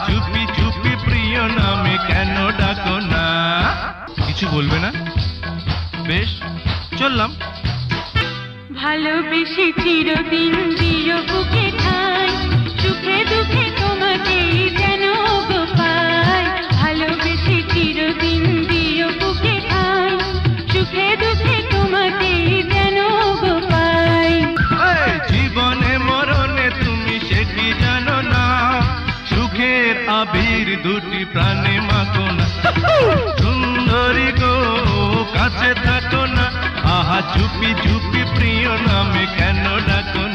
চুপি চুপি প্রিয় নামে কেন ডাকো না? কিছু বলবে না? বেশ, চললাম। ভালোবেসে চিরদিন দিও বুকে ঠাই, সুখে দুঃখে তোমাকেই যেন গো পাই। ভালোবেসে চিরদিন দিও বুকে ঠাই, সুখে দুঃখে তোমাকেই যেন গো পাই। জীবনে মরণে তুমি সেটি জানো না, সুখের আবির দুটি প্রাণে মাখো না। সুন্দরী গো কাছে থাকো না, আহা চুপি চুপি প্রিয় নামে কেন ডাকো না?